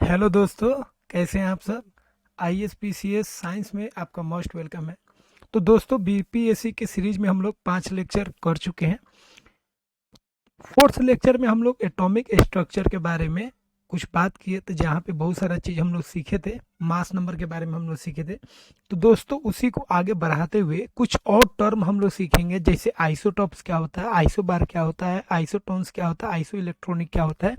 Hello दोस्तों, कैसे हैं आप सब। ISPCS साइंस में आपका मोस्ट वेलकम है। तो दोस्तों, BPSC के सीरीज में हम लोग 5 लेक्चर कर चुके हैं। फोर्थ लेक्चर में हम लोग एटॉमिक स्ट्रक्चर के बारे में कुछ बात किए थे, जहाँ पे बहुत सारा चीज़ हम लोग सीखे थे। मास नंबर के बारे में हम लोग सीखे थे। तो दोस्तों, उसी को आगे बढ़ाते हुए कुछ और टर्म हम लोग सीखेंगे, जैसे आइसोटॉप्स क्या होता है, आइसोबार क्या होता है, आइसोटोन्स क्या होता है, आइसो इलेक्ट्रॉनिक क्या होता है,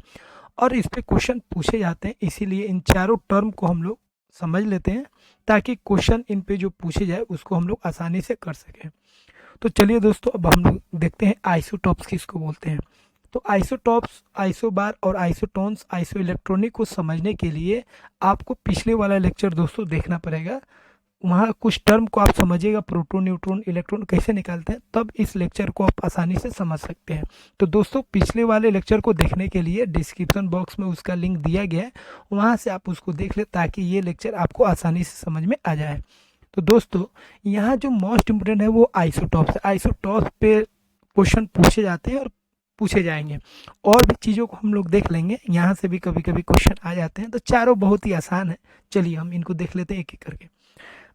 और इस पे क्वेश्चन पूछे जाते हैं। इसीलिए इन चारों टर्म को हम लोग समझ लेते हैं, ताकि क्वेश्चन इन पे जो पूछे जाए उसको हम लोग आसानी से कर सकें। तो चलिए दोस्तों, अब हम लोग देखते हैं आइसोटॉप्स किसको बोलते हैं। तो आइसोटॉप्स, आइसोबार और आइसोटोन्स, आइसो इलेक्ट्रॉनिक को समझने के लिए आपको पिछले वाला लेक्चर दोस्तों देखना पड़ेगा। वहाँ कुछ टर्म को आप समझिएगा, प्रोटॉन, न्यूट्रॉन, इलेक्ट्रॉन कैसे निकालते हैं, तब इस लेक्चर को आप आसानी से समझ सकते हैं। तो दोस्तों, पिछले वाले लेक्चर को देखने के लिए डिस्क्रिप्शन बॉक्स में उसका लिंक दिया गया है, वहाँ से आप उसको देख ले, ताकि ये लेक्चर आपको आसानी से समझ में आ जाए। तो दोस्तों, यहाँ जो मोस्ट इम्पोर्टेंट है वो आइसोटॉप्स है। आइसोटॉप्स पे क्वेश्चन पूछे जाते हैं और पूछे जाएंगे। और भी चीज़ों को हम लोग देख लेंगे, यहाँ से भी कभी कभी क्वेश्चन आ जाते हैं। तो चारों बहुत ही आसान है। चलिए हम इनको देख लेते हैं एक एक करके।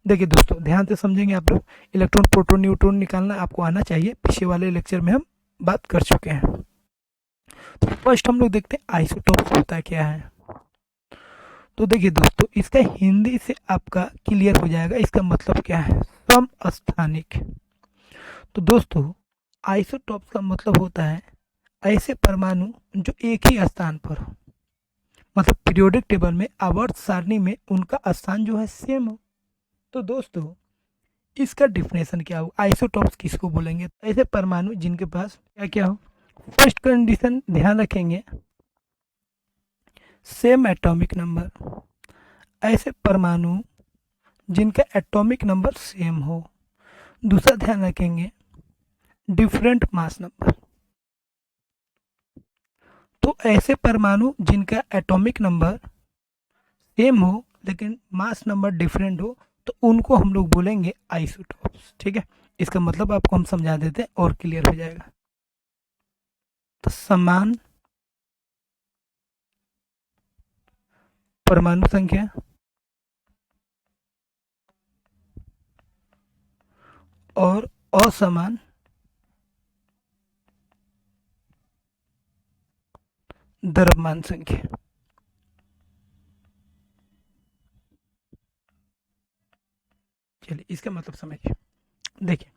देखिए दोस्तों, ध्यान से समझेंगे आप लोग। इलेक्ट्रॉन, प्रोटॉन, न्यूट्रॉन निकालना आपको आना चाहिए, पिछले वाले लेक्चर में हम बात कर चुके हैं। तो फर्स्ट हम लोग देखते हैं आइसोटॉप्स होता क्या है। तो देखिए दोस्तों, इसका हिंदी से आपका क्लियर हो जाएगा, इसका मतलब क्या है, समस्थानिक। तो दोस्तों, आइसोटॉप्स का मतलब होता है ऐसे परमाणु जो एक ही स्थान पर हो, मतलब पीरियोडिक टेबल में, आवर्त सारणी में उनका स्थान जो है सेम हो। तो दोस्तों, इसका डिफिनेशन क्या हो, आइसोटॉप्स किसको बोलेंगे, ऐसे परमाणु जिनके पास क्या क्या हो। फर्स्ट कंडीशन ध्यान रखेंगे, सेम एटॉमिक नंबर। ऐसे परमाणु जिनका एटॉमिक नंबर सेम हो। दूसरा ध्यान रखेंगे, डिफरेंट मास नंबर। तो ऐसे परमाणु जिनका एटॉमिक नंबर सेम हो लेकिन मास नंबर डिफरेंट हो, तो उनको हम लोग बोलेंगे आइसोटॉप्स। ठीक है, इसका मतलब आपको हम समझा देते हैं और क्लियर हो जाएगा। तो समान परमाणु संख्या और असमान द्रव्यमान संख्या। चलिए इसका मतलब समझिए। देखिए,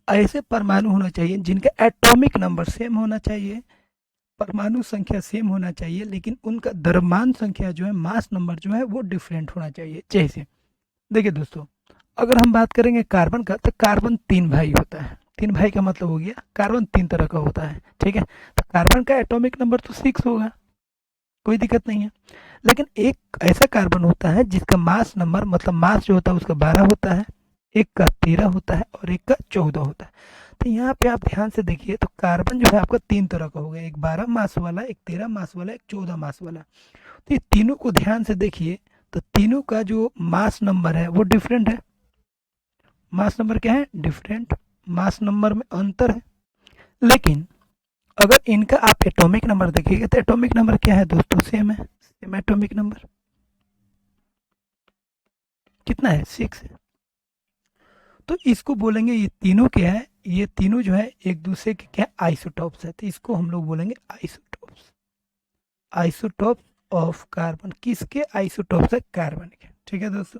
ऐसे परमाणु होना चाहिए जिनका एटॉमिक नंबर सेम होना चाहिए, परमाणु संख्या सेम होना चाहिए, लेकिन उनका द्रव्यमान संख्या जो है, मास नंबर जो है, वो डिफरेंट होना चाहिए। जैसे देखिए दोस्तों, अगर हम बात करेंगे कार्बन का, तो कार्बन 3 भाई होता है। 3 भाई का मतलब हो गया कार्बन 3 तरह का होता है। ठीक है, तो कार्बन का एटॉमिक नंबर तो 6 होगा, कोई दिक्कत नहीं है। लेकिन एक ऐसा कार्बन होता है जिसका मास नंबर, मतलब मास जो होता है उसका 12 होता है, एक का 13 होता है और एक का 14 होता है। तो यहाँ पे आप ध्यान से देखिए, तो कार्बन जो है आपका 3 तरह का हो गया, एक 12 मास वाला, एक 13 मास वाला, एक 14 मास वाला। तो ये तीनों को ध्यान से देखिए, तो तीनों का जो मास नंबर है वो डिफरेंट है। मास नंबर क्या है, डिफरेंट। मास नंबर में अंतर है। लेकिन अगर इनका आप एटॉमिक नंबर देखिएगा, तो एटॉमिक नंबर क्या है दोस्तों, सेम है। सेम एटॉमिक नंबर कितना है, 6 है। तो इसको बोलेंगे, ये तीनों क्या है, ये तीनों जो है एक दूसरे के क्या, आइसोटॉप्स है। तो इसको हम लोग बोलेंगे आइसोटॉप्स। आइसोटॉप ऑफ कार्बन, किसके आइसोटॉप्स है, कार्बन के। ठीक है दोस्तों,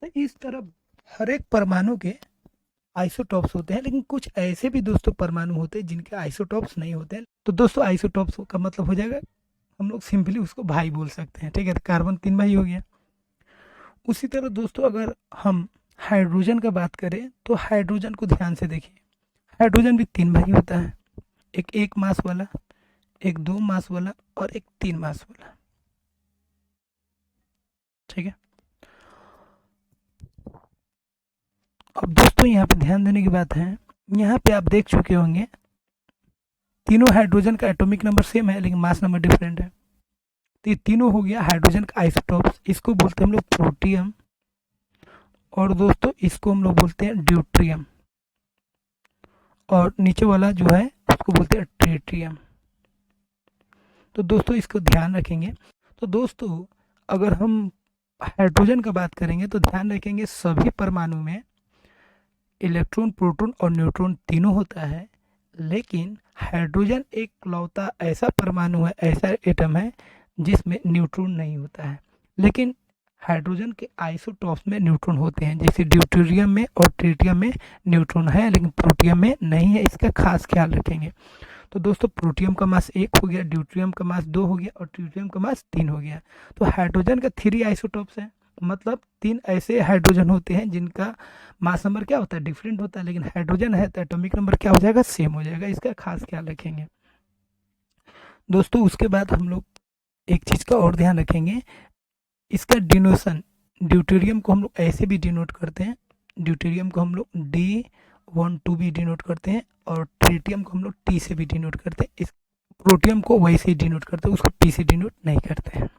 तो इस तरह हर एक परमाणु के आइसोटॉप्स होते हैं। लेकिन कुछ ऐसे भी दोस्तों परमाणु होते हैं जिनके आइसोटॉप्स नहीं होते हैं। तो दोस्तों, आइसोटॉप्स का मतलब हो जाएगा, हम लोग सिंपली उसको भाई बोल सकते हैं। ठीक है, तो कार्बन 3 भाई हो गया। उसी तरह दोस्तों, अगर हम हाइड्रोजन का बात करें, तो हाइड्रोजन को ध्यान से देखिए, हाइड्रोजन भी 3 भाई होता है, एक मास वाला, एक 2 मास वाला और एक 3 मास वाला। ठीक है, अब दोस्तों यहाँ पे ध्यान देने की बात है, यहाँ पे आप देख चुके होंगे, तीनों हाइड्रोजन का एटॉमिक नंबर सेम है लेकिन मास नंबर डिफरेंट है। तो ये तीनों हो गया हाइड्रोजन का आइसोटॉप्स। इसको बोलते हैं हम लोग प्रोटियम, और दोस्तों इसको हम लोग बोलते हैं ड्यूट्रियम, और नीचे वाला जो है उसको बोलते हैं ट्रिटियम। तो दोस्तों, इसको ध्यान रखेंगे। तो दोस्तों अगर हम हाइड्रोजन का बात करेंगे तो ध्यान रखेंगे सभी परमाणु में इलेक्ट्रॉन, प्रोटॉन और न्यूट्रॉन तीनों होता है, लेकिन हाइड्रोजन एक लौता ऐसा परमाणु है, ऐसा एटम है जिसमें न्यूट्रॉन नहीं होता है। लेकिन हाइड्रोजन के आइसोटॉप्स में न्यूट्रॉन होते हैं, जैसे ड्यूटेरियम में और ट्रिटियम में न्यूट्रॉन है, लेकिन प्लूटोनियम में नहीं है। इसका खास ख्याल रखेंगे। तो दोस्तों प्लूटोनियम का मास 1 हो गया, ड्यूटेरियम का मास 2 हो गया और ट्रिटियम का मास 3 हो गया। तो हाइड्रोजन का 3 आइसोटॉप्स हैं, मतलब 3 ऐसे हाइड्रोजन होते हैं जिनका मास नंबर क्या होता है, डिफरेंट होता है, लेकिन हाइड्रोजन है तो एटॉमिक नंबर क्या हो जाएगा, सेम हो जाएगा। इसका खास ख्याल रखेंगे दोस्तों। उसके बाद हम लोग एक चीज़ का और ध्यान रखेंगे, इसका डिनोशन, ड्यूटेरियम को हम लोग ऐसे भी डिनोट करते हैं, ड्यूटेरियम को हम लोग D12 भी डिनोट करते हैं और ट्रिटियम को हम लोग T से भी डिनोट करते हैं। इस प्रोटियम को वैसे ही डिनोट करते हैं, उसको T से डिनोट नहीं करते हैं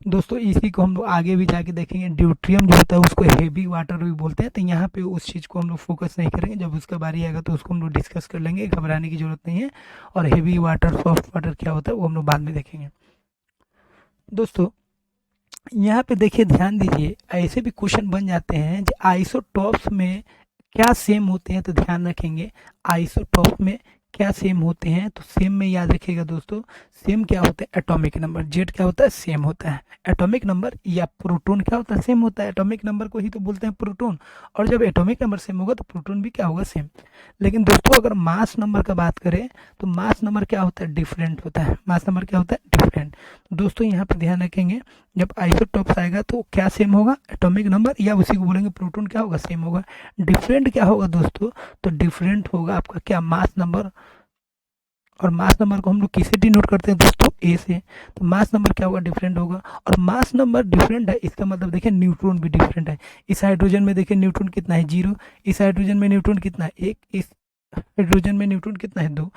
दोस्तों। इसी को हम लोग आगे भी जाके देखेंगे। ड्यूट्रियम जो होता है उसको हेवी वाटर भी बोलते हैं, तो यहाँ पे उस चीज़ को हम लोग फोकस नहीं करेंगे, जब उसका बारी आएगा तो उसको हम लोग डिस्कस कर लेंगे, घबराने की जरूरत नहीं है। और हेवी वाटर, सॉफ्ट वाटर क्या होता है वो हम लोग बाद में देखेंगे दोस्तों। यहाँ पे देखिए, ध्यान दीजिए, ऐसे भी क्वेश्चन बन जाते हैं जो आइसोटॉप्स में क्या सेम होते हैं, तो ध्यान रखेंगे आइसोटॉप में क्या सेम होते हैं। तो सेम में याद रखिएगा दोस्तों, सेम क्या होता है, एटॉमिक नंबर। जेड क्या होता है, सेम होता है एटॉमिक नंबर। या प्रोटॉन क्या होता है, सेम होता है। एटॉमिक नंबर को ही तो बोलते हैं प्रोटॉन, और जब एटॉमिक नंबर सेम होगा तो प्रोटॉन भी क्या होगा, सेम। लेकिन दोस्तों अगर मास नंबर का बात करें तो मास नंबर क्या होता है, डिफरेंट होता है। मास नंबर क्या होता है, डिफरेंट। दोस्तों यहाँ पर ध्यान रखेंगे, जब आइसोटॉप्स आएगा तो क्या सेम होगा, एटॉमिक नंबर, या उसी को बोलेंगे प्रोटॉन क्या होगा, सेम होगा। डिफरेंट क्या होगा दोस्तों, तो डिफरेंट होगा आपका क्या, मास नंबर। और मास नंबर को हम लोग किसे डिनोट करते हैं दोस्तों, ए से। तो मास नंबर क्या होगा, डिफरेंट होगा। और मास नंबर डिफरेंट है, इसका मतलब देखिए न्यूट्रॉन भी डिफरेंट है। इस हाइड्रोजन में देखिए न्यूट्रॉन कितना है, 0। इस हाइड्रोजन में न्यूट्रॉन कितना है, 1। इस हाइड्रोजन में न्यूट्रॉन कितना है, 2।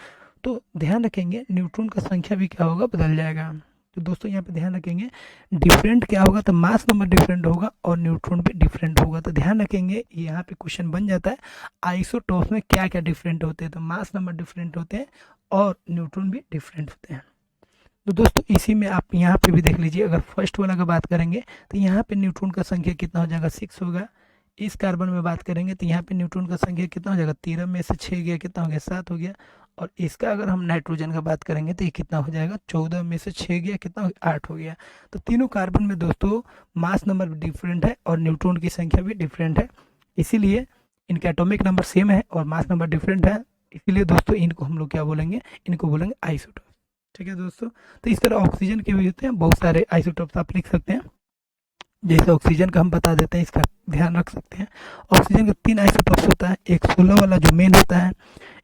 तो ध्यान रखेंगे न्यूट्रॉन का संख्या भी क्या होगा, बदल जाएगा। तो दोस्तों यहाँ पे ध्यान रखेंगे, डिफरेंट क्या होगा, तो मास नंबर डिफरेंट होगा और न्यूट्रॉन भी डिफरेंट होगा। तो ध्यान रखेंगे, यहाँ पे क्वेश्चन बन जाता है आइसोटॉप्स में क्या क्या डिफरेंट होते हैं, तो मास नंबर डिफरेंट होते हैं और न्यूट्रॉन भी डिफरेंट होते हैं। तो दोस्तों इसी में आप यहाँ पे भी देख लीजिए, अगर फर्स्ट वाला का बात करेंगे तो यहाँ पे न्यूट्रॉन का संख्या कितना हो जाएगा, 6 होगा। इस कार्बन में बात करेंगे तो यहाँ पे न्यूट्रॉन का संख्या कितना हो जाएगा, 13 में से 6 गया, कितना हो गया, 7 हो गया। और इसका अगर हम नाइट्रोजन का बात करेंगे तो ये कितना हो जाएगा, 14 में से 6 गया, कितना हो गया, 8 हो गया। तो तीनों कार्बन में दोस्तों मास नंबर भी डिफरेंट है और न्यूट्रॉन की संख्या भी डिफरेंट है, इसीलिए इनके एटॉमिक नंबर सेम है और मास नंबर डिफरेंट है। इसीलिए दोस्तों इनको हम लोग क्या बोलेंगे, इनको बोलेंगे आइसोटॉप। ठीक है दोस्तों। तो इस तरह ऑक्सीजन के भी होते हैं बहुत सारे आइसोटॉप्स, आप लिख सकते हैं। जैसे ऑक्सीजन का हम बता देते हैं, इसका ध्यान रख सकते हैं। ऑक्सीजन का 3 आइसोटॉप्स होता है, एक 16 वाला जो मेन होता है,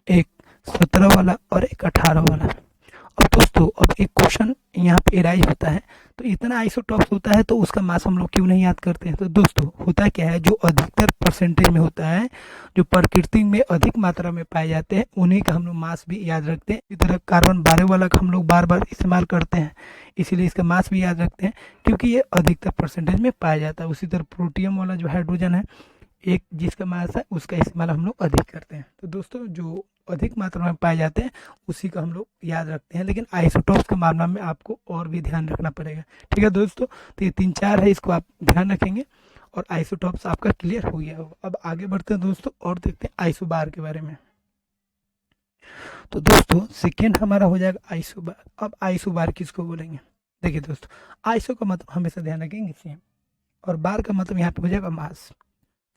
एक 17 वाला और एक 18 वाला। और दोस्तों अब एक क्वेश्चन यहाँ पे एराइज होता है, तो इतना आइसोटॉप्स होता है तो उसका मास हम लोग क्यों नहीं याद करते हैं। तो दोस्तों होता क्या है, जो अधिकतर परसेंटेज में होता है, जो प्रकृति में अधिक मात्रा में पाए जाते हैं, उन्हीं का हम लोग मास भी याद रखते हैं। इसी तरह कार्बन 12 वाला का हम लोग बार बार इस्तेमाल करते हैं, इसीलिए इसका मास भी याद रखते हैं, क्योंकि ये अधिकतर परसेंटेज में पाया जाता है। उसी तरह प्रोटियम वाला जो हाइड्रोजन है, एक जिसका मास है, उसका इस्तेमाल हम लोग अधिक करते हैं। तो दोस्तों जो अधिक मात्रा में पाए जाते हैं उसी का हम लोग याद रखते हैं, लेकिन आइसोटॉप्स के मामला में आपको और भी ध्यान रखना पड़ेगा। ठीक है दोस्तों, तो ये 3-4 है, इसको आप ध्यान रखेंगे और आइसोटॉप्स आपका क्लियर हो गया होगा। अब आगे बढ़ते हैं दोस्तों और देखते हैं आइसोबार के बारे में। तो दोस्तों सेकेंड हमारा हो जाएगा आइसोबार। अब आइसोबार किसको बोलेंगे, देखिए दोस्तों, आइसो का मतलब हमेशा ध्यान रखेंगे सेम, और बार का मतलब यहाँ पे हो जाएगा मास।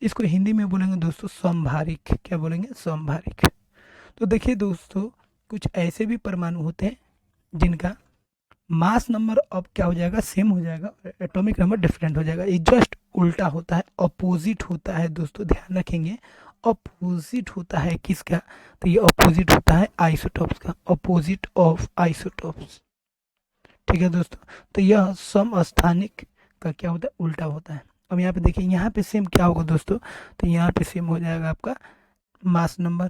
इसको हिंदी में बोलेंगे दोस्तों समभारिक। क्या बोलेंगे, समभारिक। तो देखिए दोस्तों, कुछ ऐसे भी परमाणु होते हैं जिनका मास नंबर अब क्या हो जाएगा, सेम हो जाएगा और एटॉमिक नंबर डिफरेंट हो जाएगा। ये जस्ट उल्टा होता है, अपोजिट होता है दोस्तों, ध्यान रखेंगे। अपोजिट होता है किसका, तो ये अपोजिट होता है आइसोटॉप्स का, अपोजिट ऑफ आइसोटॉप्स। ठीक है दोस्तों, तो यह समस्थानिक का क्या होता है, उल्टा होता है। अब यहाँ पे देखिए, यहाँ पे सेम क्या होगा दोस्तों, तो यहाँ पे सेम हो जाएगा आपका मास नंबर।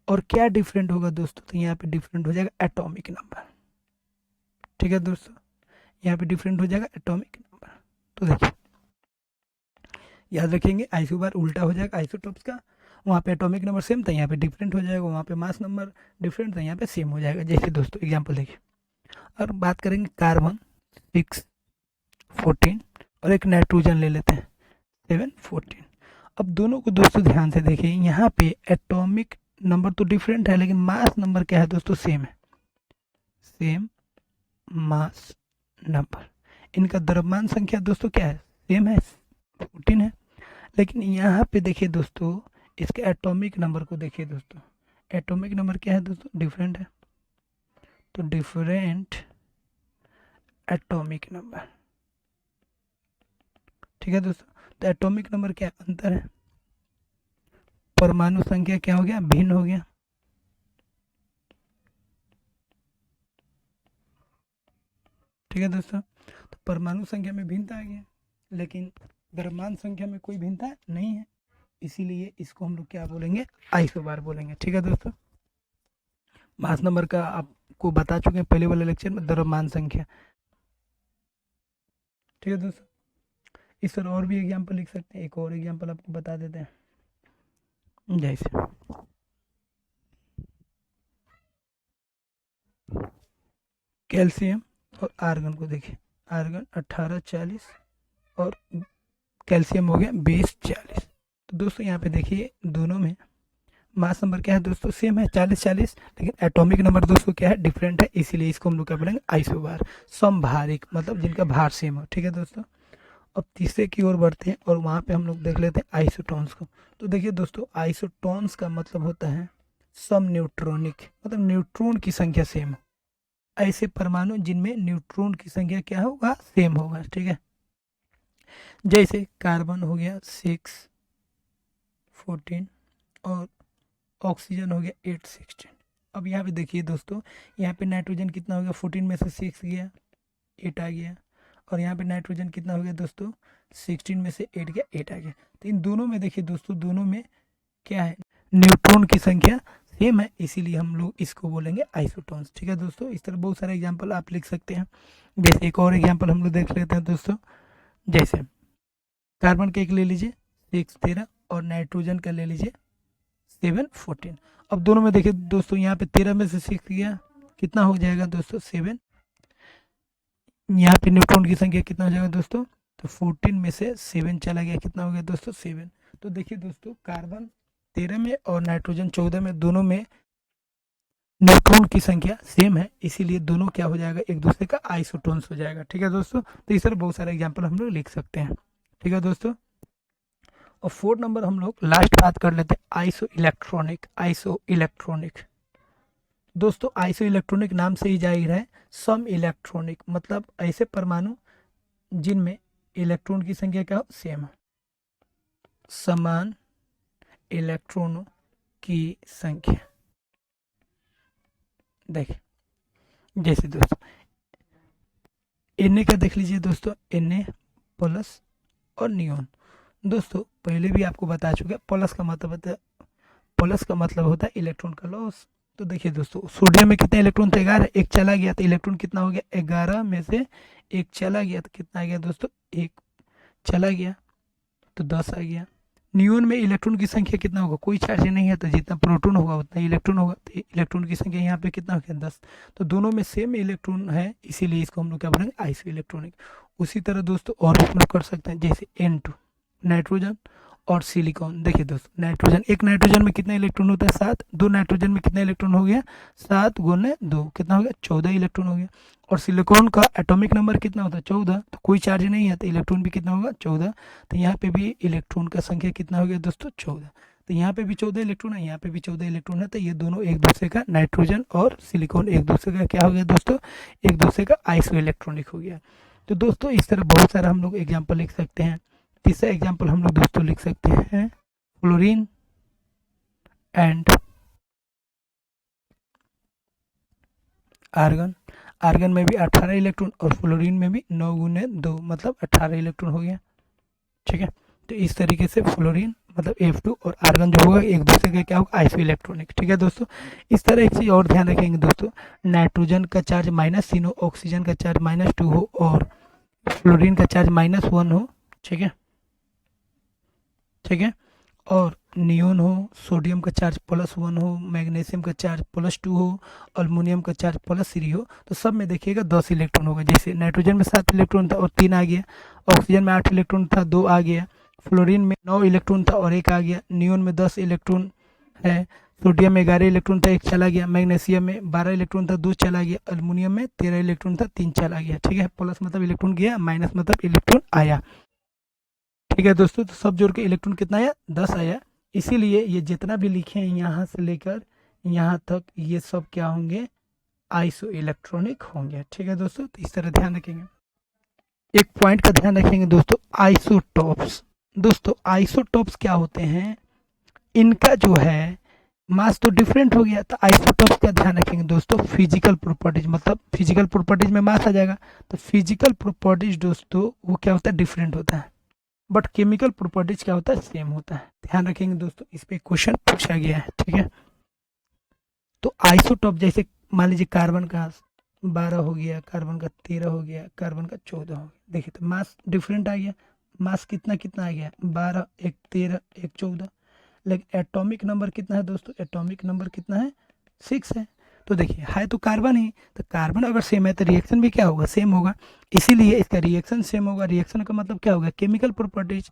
और क्या डिफरेंट होगा दोस्तों, तो यहाँ पे डिफरेंट हो जाएगा एटॉमिक नंबर। ठीक है दोस्तों, यहाँ पे डिफरेंट हो जाएगा एटॉमिक नंबर। तो देखिए याद रखेंगे, आइसोबार उल्टा हो जाएगा आइसोटॉप्स का, वहाँ पे एटॉमिक नंबर सेम था, यहाँ पे डिफरेंट हो जाएगा, वहाँ पे मास नंबर डिफरेंट था, यहाँ पे सेम हो जाएगा। जैसे दोस्तों एग्जाम्पल देखिए, और बात करेंगे कार्बन 6 14 और एक नाइट्रोजन ले लेते हैं 7 14। अब दोनों को दोस्तों ध्यान से देखिए, यहाँ पे एटॉमिक नंबर तो डिफरेंट है लेकिन मास नंबर क्या है दोस्तों, सेम है, सेम मास नंबर। इनका द्रव्यमान संख्या दोस्तों क्या है, सेम है 14 है। लेकिन यहाँ पे देखिए दोस्तों, इसके एटॉमिक नंबर को देखिए दोस्तों, एटॉमिक नंबर क्या है दोस्तों, डिफरेंट है। तो डिफरेंट एटॉमिक नंबर, ठीक है दोस्तों। तो एटॉमिक नंबर क्या अंतर है, परमाणु संख्या क्या हो गया, भिन्न हो गया। ठीक है दोस्तों, तो परमाणु संख्या में भिन्नता आ गया, लेकिन द्रव्यमान संख्या में कोई भिन्नता नहीं है, इसीलिए इसको हम लोग क्या बोलेंगे, आइसोबार बोलेंगे। ठीक है दोस्तों, मास नंबर का आपको बता चुके हैं पहले वाले लेक्चर में, द्रव्यमान संख्या। ठीक है दोस्तों, इस तरह और भी एग्जाम्पल लिख सकते हैं। एक और एग्जाम्पल आपको बता देते हैं, जैसे कैल्शियम और आर्गन को देखिए, आर्गन 1840 और कैल्शियम हो गया 2040। तो दोस्तों यहाँ पे देखिए दोनों में मास नंबर क्या है दोस्तों, सेम है 40-40, लेकिन एटॉमिक नंबर दोस्तों क्या है, डिफरेंट है, इसीलिए इसको हम लोग क्या बोलेंगे, आइसोबार, समभारिक, मतलब जिनका भार सेम हो। ठीक है दोस्तों, अब तीसरे की ओर बढ़ते हैं और वहाँ पे हम लोग देख लेते हैं आइसोटोन्स को। तो देखिए दोस्तों, आइसोटोन्स का मतलब होता है सम न्यूट्रॉनिक, मतलब न्यूट्रॉन की संख्या सेम हो, ऐसे परमाणु जिनमें न्यूट्रॉन की संख्या क्या होगा, सेम होगा। ठीक है, जैसे कार्बन हो गया 6 14 और ऑक्सीजन हो गया 8 16। अब यहाँ पे देखिए दोस्तों, यहाँ पे नाइट्रोजन कितना हो गया, 14 में से 6 गया, 8 आ गया, और यहाँ पे नाइट्रोजन कितना हो गया दोस्तों, 16 में से 8 गया, 8 आ गया। तो इन दोनों में देखिए दोस्तों, दोनों में क्या है, न्यूट्रॉन की संख्या सेम है, इसीलिए हम लोग इसको बोलेंगे आइसोटोन्स। ठीक है दोस्तों, इस तरह बहुत सारे एग्जाम्पल आप लिख सकते हैं। जैसे एक और एग्जाम्पल हम लोग देख लेते हैं दोस्तों, जैसे कार्बन का एक ले लीजिए 6 13 और नाइट्रोजन का ले लीजिए 7 14। अब दोनों में देखिए दोस्तों, यहाँ पे 13 में से 6 गया, कितना हो जाएगा दोस्तों, 7। यहाँ पे न्यूट्रॉन की संख्या कितना हो जाएगा दोस्तों, तो 14 में से 7 चला गया, कितना हो गया दोस्तों, 7। तो देखिए दोस्तों, कार्बन 13 में और नाइट्रोजन 14 में, दोनों में न्यूट्रॉन की संख्या सेम है, इसीलिए दोनों क्या हो जाएगा, एक दूसरे का आइसोटोन्स हो जाएगा। ठीक है दोस्तों, तो इस तरह बहुत सारे एग्जाम्पल हम लोग लिख सकते हैं। ठीक है दोस्तों, और 4 नंबर हम लोग लास्ट बात कर लेते हैं, आइसो इलेक्ट्रॉनिक। आइसो इलेक्ट्रॉनिक दोस्तों, आइसो इलेक्ट्रॉनिक नाम से ही जाहिर है, सम इलेक्ट्रॉनिक, मतलब ऐसे परमाणु जिनमें इलेक्ट्रॉन की संख्या क्या हो, सेम है, समान इलेक्ट्रॉनों की संख्या। देखिए जैसे दोस्तों Na का देख लीजिए दोस्तों, Na प्लस और नियोन। दोस्तों पहले भी आपको बता चुके, प्लस का मतलब होता है, प्लस का मतलब होता है इलेक्ट्रॉन का लॉस। तो देखिए दोस्तों, सोडियम में कितने इलेक्ट्रॉन थे, 11, एक चला गया, तो इलेक्ट्रॉन कितना हो गया, 11 में से एक चला गया, तो कितना आ गया दोस्तों, एक चला गया, तो 10 आ गया। नियोन में इलेक्ट्रॉन की संख्या कितना होगा, कोई चार्ज नहीं है, तो जितना प्रोटॉन होगा उतना इलेक्ट्रॉन होगा, तो इलेक्ट्रॉन की संख्या यहाँ पे कितना हो गया, 10। तो दोनों में सेम इलेक्ट्रॉन है, इसीलिए इसको हम लोग क्या बोलेंगे, आइसो इलेक्ट्रॉनिक। उसी तरह दोस्तों और हम लोग कर सकते हैं, जैसे N2 नाइट्रोजन और सिलिकॉन। देखिए दोस्तों, नाइट्रोजन, एक नाइट्रोजन में कितना इलेक्ट्रॉन होता है, 7, 2 नाइट्रोजन में कितना इलेक्ट्रॉन हो गया, 7 गुने 2 कितना हो गया, 14 इलेक्ट्रॉन हो गया। और सिलिकॉन का एटॉमिक नंबर कितना होता है, 14, तो कोई चार्ज नहीं है, तो इलेक्ट्रॉन भी कितना होगा, 14। तो यहाँ पे भी इलेक्ट्रॉन का संख्या कितना हो गया दोस्तों, 14। तो यहाँ पे भी 14 इलेक्ट्रॉन है, यहाँ पे भी 14 इलेक्ट्रॉन है, तो ये दोनों एक दूसरे का, नाइट्रोजन और सिलिकॉन एक दूसरे का क्या हो गया दोस्तों, एक दूसरे का आइसो इलेक्ट्रॉनिक हो गया। तो दोस्तों इस तरह बहुत सारा हम लोग एग्जाम्पल लिख सकते हैं। तीसरा एग्जाम्पल हम लोग दोस्तों लिख सकते हैं, फ्लोरीन एंड आर्गन। आर्गन में भी 18 इलेक्ट्रॉन और फ्लोरीन में भी 9 गुने 2 मतलब 18 इलेक्ट्रॉन हो गया। ठीक है, तो इस तरीके से फ्लोरीन मतलब F2 और आर्गन जो होगा एक दूसरे का क्या होगा, आइसो इलेक्ट्रॉनिक। ठीक है दोस्तों, इस तरह एक चीज़ और ध्यान रखेंगे दोस्तों, नाइट्रोजन का चार्ज -3 हो, ऑक्सीजन का चार्ज -2 हो और फ्लोरीन का चार्ज -1 हो। ठीक है, ठीक है, और नियोन हो, सोडियम का चार्ज +1 हो, मैग्नीशियम का चार्ज +2 हो, अल्युमिनियम का चार्ज +3 हो, तो सब में देखिएगा 10 इलेक्ट्रॉन होगा। जैसे नाइट्रोजन में 7 इलेक्ट्रॉन था और 3 आ गया, ऑक्सीजन में 8 इलेक्ट्रॉन था 2 आ गया, फ्लोरीन में 9 इलेक्ट्रॉन था और 1 आ गया, नियोन में 10 इलेक्ट्रॉन है, सोडियम में 11 इलेक्ट्रॉन था 1 चला गया, मैग्नीशियम में 12 इलेक्ट्रॉन था 2 चला गया, अल्युमिनियम में 13 इलेक्ट्रॉन था 3 चला गया। ठीक है, प्लस मतलब इलेक्ट्रॉन गया, माइनस मतलब इलेक्ट्रॉन आया। ठीक है दोस्तों, तो सब जोड़ के इलेक्ट्रॉन कितना आया, 10 आया। इसीलिए ये जितना भी लिखे हैं यहाँ से लेकर यहाँ तक, ये सब क्या होंगे, आइसो इलेक्ट्रॉनिक होंगे। ठीक है दोस्तों, तो इस तरह ध्यान रखेंगे। एक पॉइंट का ध्यान रखेंगे दोस्तों, आइसोटॉप्स। दोस्तों आइसोटॉप्स क्या होते हैं, इनका जो है मास तो डिफरेंट हो गया, तो आइसोटॉप्स का ध्यान रखेंगे दोस्तों, फिजिकल प्रॉपर्टीज, मतलब फिजिकल प्रॉपर्टीज में मास आ जाएगा, तो फिजिकल प्रॉपर्टीज दोस्तों वो क्या होता है, डिफरेंट होता है, बट केमिकल प्रॉपर्टीज क्या होता है, सेम होता है। ध्यान रखेंगे दोस्तों, इस पे क्वेश्चन पूछा गया है। ठीक है, तो आइसोटॉप जैसे मान लीजिए कार्बन का 12 हो गया, कार्बन का 13 हो गया, कार्बन का 14 हो गया, देखिए तो मास डिफरेंट आ गया, मास कितना कितना आ गया, 12, एक 13, एक 14, लेकिन एटॉमिक नंबर कितना है दोस्तों, एटॉमिक नंबर कितना है, 6 है। तो देखिए है तो कार्बन ही, तो कार्बन अगर सेम है तो रिएक्शन भी क्या होगा, सेम होगा, इसीलिए इसका रिएक्शन सेम होगा। रिएक्शन का मतलब क्या होगा, केमिकल प्रॉपर्टीज,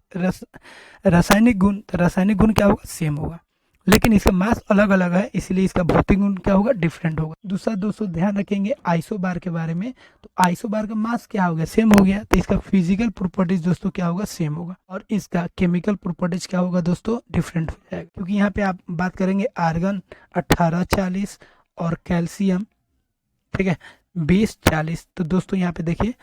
रासायनिक गुण, तो रासायनिक गुण क्या होगा, सेम होगा, लेकिन इसका मास अलग अलग है, इसलिए इसका भौतिक गुण क्या होगा, डिफरेंट होगा। दूसरा दोस्तों ध्यान रखेंगे आइसोबार के बारे में, तो आइसोबार का मास क्या हो गया, सेम हो गया, तो इसका फिजिकल प्रॉपर्टीज दोस्तों क्या होगा, सेम होगा, और इसका केमिकल प्रॉपर्टीज क्या होगा दोस्तों, डिफरेंट हो जाएगा। क्योंकि यहाँ पे आप बात करेंगे आर्गन 1840 और कैल्शियम, ठीक है, 2040, तो दोस्तों यहाँ पे देखिए,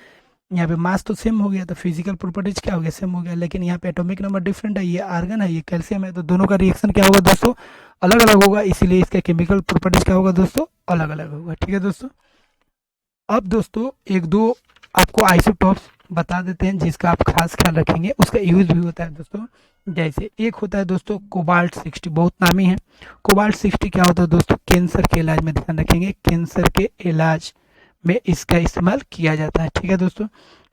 यहाँ पे मास तो सेम हो गया, तो फिजिकल प्रॉपर्टीज क्या हो गया, सेम हो गया, लेकिन यहाँ पे एटॉमिक नंबर डिफरेंट है, ये आर्गन है, ये कैल्शियम है, तो दोनों का रिएक्शन क्या होगा दोस्तों, अलग अलग होगा, इसीलिए इसका केमिकल प्रॉपर्टीज क्या होगा दोस्तों, अलग अलग होगा। ठीक है दोस्तों, अब दोस्तों एक दो आपको आइसोटॉप्स बता देते हैं जिसका आप खास ख्याल रखेंगे, उसका यूज भी होता है दोस्तों। जैसे एक होता है दोस्तों कोबाल्ट 60, बहुत नामी है। कोबाल्ट 60 क्या होता है दोस्तों, कैंसर के इलाज में, ध्यान रखेंगे, कैंसर के इलाज में इसका इस्तेमाल किया जाता है। ठीक है दोस्तों,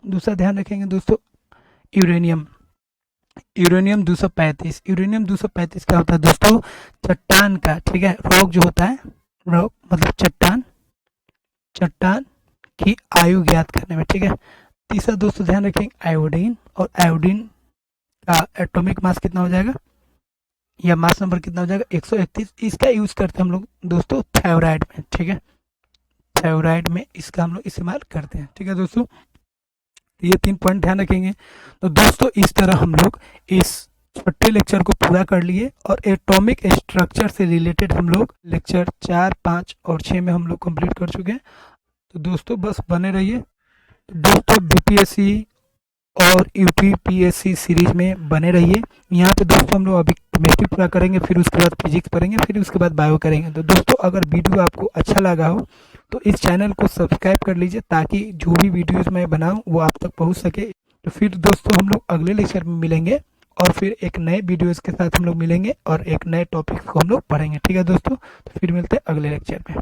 दूसरा ध्यान रखेंगे दोस्तों, यूरेनियम, यूरेनियम 235, यूरेनियम 235 क्या होता है दोस्तों, चट्टान का, ठीक है, रॉक जो होता है, रॉक मतलब चट्टान, चट्टान की आयु ज्ञात करने में। ठीक है, तीसरा दोस्तों ध्यान रखेंगे आयोडीन, और आयोडीन का एटॉमिक मास कितना हो जाएगा, या मास नंबर कितना हो जाएगा, 131, इसका यूज करते हैं हम लोग दोस्तों थायराइड में। ठीक है, थायराइड में इसका हम लोग इस्तेमाल करते हैं। ठीक है दोस्तों, ये 3 पॉइंट ध्यान रखेंगे। तो दोस्तों इस तरह हम लोग इस छोटे लेक्चर को पूरा कर लिए, और एटॉमिक स्ट्रक्चर से रिलेटेड हम लोग लेक्चर 4, 5 और 6 में हम लोग कंप्लीट कर चुके हैं। तो दोस्तों बस बने रहिए। तो दोस्तों बीपीएससी और यूपीपीएससी सीरीज में बने रहिए। यहाँ पे दोस्तों हम लोग अभी केमिस्ट्री पूरा करेंगे, फिर उसके बाद फिजिक्स पढ़ेंगे, फिर उसके बाद बायो करेंगे। तो दोस्तों अगर वीडियो आपको अच्छा लगा हो तो इस चैनल को सब्सक्राइब कर लीजिए, ताकि जो भी वीडियोस मैं बनाऊँ वो आप तक पहुँच सके। तो फिर दोस्तों हम लोग अगले लेक्चर में मिलेंगे, और फिर एक नए वीडियोस के साथ हम लोग मिलेंगे, और एक नए टॉपिक को हम लोग पढ़ेंगे। ठीक है दोस्तों, तो फिर मिलते हैं अगले लेक्चर में।